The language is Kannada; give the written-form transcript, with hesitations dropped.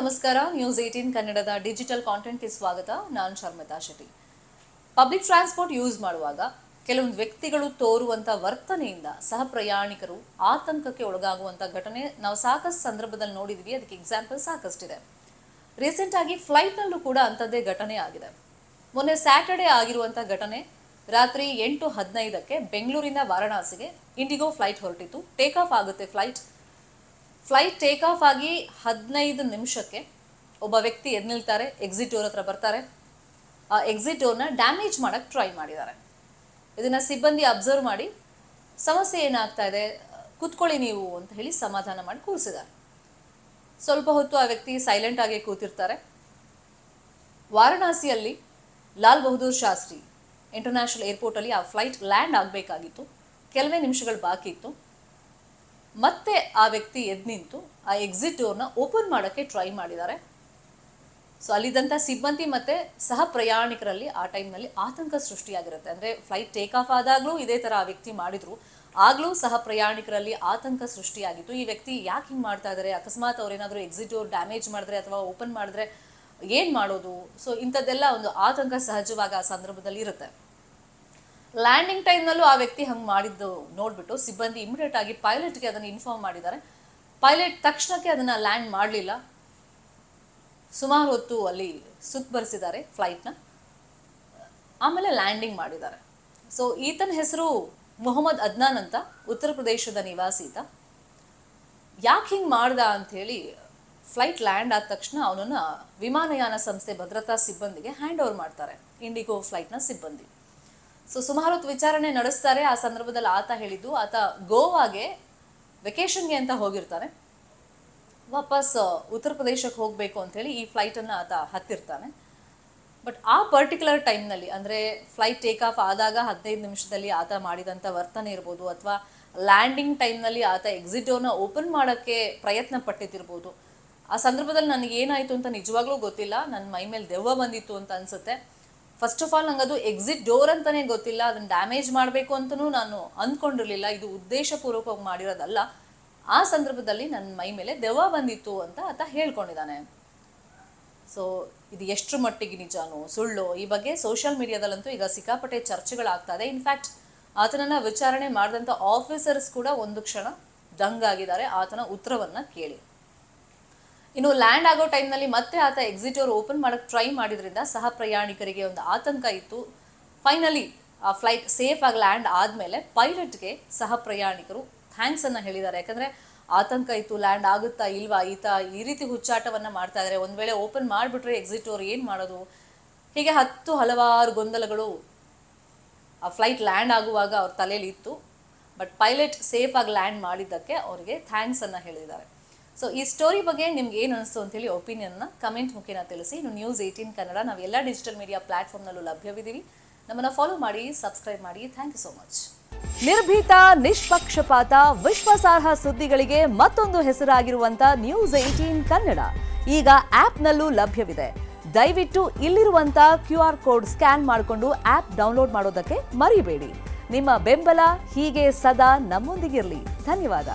ನಮಸ್ಕಾರ. ನ್ಯೂಸ್ 18 ಕನ್ನಡದ ಡಿಜಿಟಲ್ ಕಾಂಟೆಂಟ್ಗೆ ಸ್ವಾಗತ. ನಾನು Sharmita Shetty. Public transport use ಮಾಡುವಾಗ ಕೆಲವೊಂದು ವ್ಯಕ್ತಿಗಳು ತೋರುವಂತ ವರ್ತನೆಯಿಂದ ಸಹ ಪ್ರಯಾಣಿಕರು ಆತಂಕಕ್ಕೆ ಒಳಗಾಗುವಂತ ಘಟನೆ ನಾವು ಸಾಕಷ್ಟು ಸಂದರ್ಭದಲ್ಲಿ ನೋಡಿದ್ವಿ. ಅದಕ್ಕೆ ಎಕ್ಸಾಂಪಲ್ ಸಾಕಷ್ಟಿದೆ. ರೀಸೆಂಟ್ ಆಗಿ ಫ್ಲೈಟ್ ನಲ್ಲೂ ಕೂಡ ಅಂಥದ್ದೇ ಘಟನೆ ಆಗಿದೆ. ಮೊನ್ನೆ ಸ್ಯಾಟರ್ಡೆ ಆಗಿರುವಂತ ಘಟನೆ. ರಾತ್ರಿ 8:15ಕ್ಕೆ ಬೆಂಗಳೂರಿಂದ ವಾರಣಾಸಿಗೆ ಇಂಡಿಗೋ ಫ್ಲೈಟ್ ಹೊರಟಿತ್ತು. ಟೇಕ್ ಆಫ್ ಆಗುತ್ತೆ ಫ್ಲೈಟ್ ಟೇಕ್ ಆಫ್ ಆಗಿ 15 ನಿಮಿಷಕ್ಕೆ ಒಬ್ಬ ವ್ಯಕ್ತಿ ಎದ್ದು ನಿಲ್ತಾರೆ. ಎಕ್ಸಿಟ್ ಡೋರ್ ಹತ್ರ ಬರ್ತಾರೆ. ಆ ಎಕ್ಸಿಟ್ ಡೋರ್ನ ಡ್ಯಾಮೇಜ್ ಮಾಡಕ್ಕೆ ಟ್ರೈ ಮಾಡಿದ್ದಾರೆ. ಇದನ್ನ ಸಿಬ್ಬಂದಿ ಅಬ್ಸರ್ವ್ ಮಾಡಿ ಸಮಸ್ಯೆ ಏನಾಗ್ತಾ ಇದೆ, ಕೂತ್ಕೊಳ್ಳಿ ನೀವು ಅಂತ ಹೇಳಿ ಸಮಾಧಾನ ಮಾಡಿ ಕೂರಿಸಿದ್ದಾರೆ. ಸ್ವಲ್ಪ ಹೊತ್ತು ಆ ವ್ಯಕ್ತಿ ಸೈಲೆಂಟ್ ಆಗಿ ಕೂತಿರ್ತಾರೆ. ವಾರಣಾಸಿಯಲ್ಲಿ ಲಾಲ್ ಬಹದ್ದೂರ್ ಶಾಸ್ತ್ರಿ ಇಂಟರ್ನ್ಯಾಷನಲ್ ಏರ್ಪೋರ್ಟಲ್ಲಿ ಆ ಫ್ಲೈಟ್ ಲ್ಯಾಂಡ್ ಆಗಬೇಕಾಗಿತ್ತು. ಕೆಲವೇ ನಿಮಿಷಗಳು ಬಾಕಿ ಇತ್ತು. ಮತ್ತೆ ಆ ವ್ಯಕ್ತಿ ಎದ್ದು ನಿಂತು ಆ ಎಕ್ಸಿಟ್ ಡೋರ್ನ ಓಪನ್ ಮಾಡೋಕ್ಕೆ ಟ್ರೈ ಮಾಡಿದ್ದಾರೆ. ಸೊ ಅಲ್ಲಿದ್ದಂಥ ಸಿಬ್ಬಂದಿ ಮತ್ತೆ ಸಹ ಪ್ರಯಾಣಿಕರಲ್ಲಿ ಆ ಟೈಮ್ನಲ್ಲಿ ಆತಂಕ ಸೃಷ್ಟಿಯಾಗಿರುತ್ತೆ. ಅಂದರೆ ಫ್ಲೈಟ್ ಟೇಕ್ ಆಫ್ ಆದಾಗಲೂ ಇದೇ ಥರ ಆ ವ್ಯಕ್ತಿ ಮಾಡಿದ್ರು. ಆಗಲೂ ಸಹ ಪ್ರಯಾಣಿಕರಲ್ಲಿ ಆತಂಕ ಸೃಷ್ಟಿಯಾಗಿತ್ತು. ಈ ವ್ಯಕ್ತಿ ಯಾಕೆ ಹಿಂಗೆ ಮಾಡ್ತಾ ಇದ್ದಾರೆ, ಅಕಸ್ಮಾತ್ ಅವ್ರೇನಾದರೂ ಎಕ್ಸಿಟ್ ಡೋರ್ ಡ್ಯಾಮೇಜ್ ಮಾಡಿದ್ರೆ ಅಥವಾ ಓಪನ್ ಮಾಡಿದ್ರೆ ಏನು ಮಾಡೋದು. ಸೊ ಇಂಥದ್ದೆಲ್ಲ ಒಂದು ಆತಂಕ ಸಹಜವಾಗಿ ಆ ಸಂದರ್ಭದಲ್ಲಿ ಇರುತ್ತೆ. ಲ್ಯಾಂಡಿಂಗ್ ಟೈಮ್ನಲ್ಲೂ ಆ ವ್ಯಕ್ತಿ ಹಂಗೆ ಮಾಡಿದ್ದು ನೋಡಿಬಿಟ್ಟು ಸಿಬ್ಬಂದಿ ಇಮಿಡಿಯೇಟ್ ಆಗಿ ಪೈಲಟ್ಗೆ ಅದನ್ನು ಇನ್ಫಾರ್ಮ್ ಮಾಡಿದ್ದಾರೆ. ಪೈಲಟ್ ತಕ್ಷಣಕ್ಕೆ ಅದನ್ನು ಲ್ಯಾಂಡ್ ಮಾಡಲಿಲ್ಲ. ಸುಮಾರು ಹೊತ್ತು ಅಲ್ಲಿ ಸುತ್ತುವರಿಸಿದ್ದಾರೆ ಫ್ಲೈಟ್ನ. ಆಮೇಲೆ ಲ್ಯಾಂಡಿಂಗ್ ಮಾಡಿದ್ದಾರೆ. ಸೊ ಈತನ ಹೆಸರು ಮೊಹಮ್ಮದ್ ಅದ್ನಾನ್ ಅಂತ, ಉತ್ತರ ಪ್ರದೇಶದ ನಿವಾಸಿ ಈತ. ಯಾಕೆ ಹಿಂಗೆ ಮಾಡ್ದ ಅಂಥೇಳಿ ಫ್ಲೈಟ್ ಲ್ಯಾಂಡ್ ಆದ ತಕ್ಷಣ ಅವನನ್ನು ವಿಮಾನಯಾನ ಸಂಸ್ಥೆ ಭದ್ರತಾ ಸಿಬ್ಬಂದಿಗೆ ಹ್ಯಾಂಡ್ ಓವರ್ ಮಾಡ್ತಾರೆ, ಇಂಡಿಗೋ ಫ್ಲೈಟ್ನ ಸಿಬ್ಬಂದಿ. ಸೊ ಸುಮಾರು ಹೊತ್ತು ವಿಚಾರಣೆ ನಡೆಸ್ತಾರೆ. ಆ ಸಂದರ್ಭದಲ್ಲಿ ಆತ ಹೇಳಿದ್ದು, ಆತ ಗೋವಾಗೆ ವೆಕೇಷನ್ಗೆ ಅಂತ ಹೋಗಿರ್ತಾನೆ. ವಾಪಸ್ ಉತ್ತರ ಪ್ರದೇಶಕ್ಕೆ ಹೋಗಬೇಕು ಅಂಥೇಳಿ ಈ ಫ್ಲೈಟನ್ನು ಆತ ಹತ್ತಿರ್ತಾನೆ. ಬಟ್ ಆ ಪರ್ಟಿಕ್ಯುಲರ್ ಟೈಮ್ನಲ್ಲಿ, ಅಂದರೆ ಫ್ಲೈಟ್ ಟೇಕ್ ಆಫ್ ಆದಾಗ 15 ನಿಮಿಷದಲ್ಲಿ ಆತ ಮಾಡಿದಂಥ ವರ್ತನೆ ಇರ್ಬೋದು, ಅಥವಾ ಲ್ಯಾಂಡಿಂಗ್ ಟೈಮ್ನಲ್ಲಿ ಆತ ಎಕ್ಸಿಟ್ ಡೋರ್ನ ಓಪನ್ ಮಾಡೋಕ್ಕೆ ಪ್ರಯತ್ನ ಪಟ್ಟಿದ್ದಿರ್ಬೋದು. ಆ ಸಂದರ್ಭದಲ್ಲಿ ನನಗೆ ಏನಾಯಿತು ಅಂತ ನಿಜವಾಗ್ಲೂ ಗೊತ್ತಿಲ್ಲ. ನನ್ನ ಮೈ ಮೇಲೆ ದೆವ್ವ ಬಂದಿತ್ತು ಅಂತ ಅನಿಸುತ್ತೆ. ಫಸ್ಟ್ ಆಫ್ ಆಲ್ ನಂಗೆ ಅದು ಎಕ್ಸಿಟ್ ಡೋರ್ ಅಂತಲೇ ಗೊತ್ತಿಲ್ಲ. ಅದನ್ನು ಡ್ಯಾಮೇಜ್ ಮಾಡಬೇಕು ಅಂತಲೂ ನಾನು ಅಂದ್ಕೊಂಡಿರಲಿಲ್ಲ. ಇದು ಉದ್ದೇಶಪೂರ್ವಕವಾಗಿ ಮಾಡಿರೋದಲ್ಲ. ಆ ಸಂದರ್ಭದಲ್ಲಿ ನನ್ನ ಮೈ ಮೇಲೆ ದೆವ್ವ ಬಂದಿತ್ತು ಅಂತ ಆತ ಹೇಳ್ಕೊಂಡಿದ್ದಾನೆ. ಸೊ ಇದು ಎಷ್ಟರ ಮಟ್ಟಿಗೆ ನಿಜಾನೋ ಸುಳ್ಳು ಈ ಬಗ್ಗೆ ಸೋಷಿಯಲ್ ಮೀಡಿಯಾದಲ್ಲಂತೂ ಈಗ ಸಿಕ್ಕಾಪಟ್ಟೆ ಚರ್ಚೆಗಳಾಗ್ತಾ ಇದೆ. ಇನ್ಫ್ಯಾಕ್ಟ್ ಆತನನ್ನು ವಿಚಾರಣೆ ಮಾಡಿದಂಥ ಆಫೀಸರ್ಸ್ ಕೂಡ ಒಂದು ಕ್ಷಣ ದಂಗಾಗಿದ್ದಾರೆ ಆತನ ಉತ್ತರವನ್ನು ಕೇಳಿ. ಇನ್ನು ಲ್ಯಾಂಡ್ ಆಗೋ ಟೈಮ್ನಲ್ಲಿ ಮತ್ತೆ ಆತ ಎಕ್ಸಿಟ್ ಡೋರ್ ಓಪನ್ ಮಾಡೋಕ್ಕೆ ಟ್ರೈ ಮಾಡಿದ್ರಿಂದ ಸಹ ಪ್ರಯಾಣಿಕರಿಗೆ ಒಂದು ಆತಂಕ ಇತ್ತು. ಫೈನಲಿ ಆ ಫ್ಲೈಟ್ ಸೇಫ್ ಆಗಿ ಲ್ಯಾಂಡ್ ಆದಮೇಲೆ ಪೈಲಟ್ಗೆ ಸಹ ಪ್ರಯಾಣಿಕರು ಥ್ಯಾಂಕ್ಸನ್ನು ಹೇಳಿದ್ದಾರೆ. ಯಾಕಂದರೆ ಆತಂಕ ಇತ್ತು, ಲ್ಯಾಂಡ್ ಆಗುತ್ತಾ ಇಲ್ವಾ, ಈತ ಈ ರೀತಿ ಹುಚ್ಚಾಟವನ್ನು ಮಾಡ್ತಾ ಇದ್ದಾರೆ, ಒಂದು ವೇಳೆ ಓಪನ್ ಮಾಡಿಬಿಟ್ರೆ ಎಕ್ಸಿಟ್ ಡೋರ್ ಏನು ಮಾಡೋದು, ಹೀಗೆ ಹಲವಾರು ಗೊಂದಲಗಳು ಆ ಫ್ಲೈಟ್ ಲ್ಯಾಂಡ್ ಆಗುವಾಗ ಅವ್ರ ತಲೆಯಲ್ಲಿ ಇತ್ತು. ಬಟ್ ಪೈಲಟ್ ಸೇಫ್ ಆಗಿ ಲ್ಯಾಂಡ್ ಮಾಡಿದ್ದಕ್ಕೆ ಅವರಿಗೆ ಥ್ಯಾಂಕ್ಸನ್ನು ಹೇಳಿದ್ದಾರೆ. ಸೊ ಈ ಸ್ಟೋರಿ ಬಗ್ಗೆ ನಿಮ್ಗೆ ಏನು ಅನಿಸ್ತು ಅಂತೇಳಿ ಒಪಿನಿಯನ್ನ ಕಮೆಂಟ್ ಮುಖೇನ ತಿಳಿಸಿ. ಇನ್ನು ನ್ಯೂಸ್ 18 ಕನ್ನಡ ನಾವು ಎಲ್ಲ ಡಿಜಿಟಲ್ ಮೀಡಿಯಾ ಪ್ಲಾಟ್ಫಾರ್ಮ್ನಲ್ಲೂ ಲಭ್ಯವಿದ್ದೀವಿ. ನಮ್ಮನ್ನು ಫಾಲೋ ಮಾಡಿ, ಸಬ್ಸ್ಕ್ರೈಬ್ ಮಾಡಿ. Thank you so much. ನಿರ್ಭೀತ, ನಿಷ್ಪಕ್ಷಪಾತ, ವಿಶ್ವಾಸಾರ್ಹ ಸುದ್ದಿಗಳಿಗೆ ಮತ್ತೊಂದು ಹೆಸರಾಗಿರುವಂತ ನ್ಯೂಸ್ 18 ಕನ್ನಡ ಈಗ ಆಪ್ನಲ್ಲೂ ಲಭ್ಯವಿದೆ. ದಯವಿಟ್ಟು ಇಲ್ಲಿರುವಂತ QR ಕೋಡ್ ಸ್ಕ್ಯಾನ್ ಮಾಡಿಕೊಂಡು ಆಪ್ ಡೌನ್ಲೋಡ್ ಮಾಡೋದಕ್ಕೆ ಮರಿಬೇಡಿ. ನಿಮ್ಮ ಬೆಂಬಲ ಹೀಗೆ ಸದಾ ನಮ್ಮೊಂದಿಗಿರಲಿ. ಧನ್ಯವಾದ.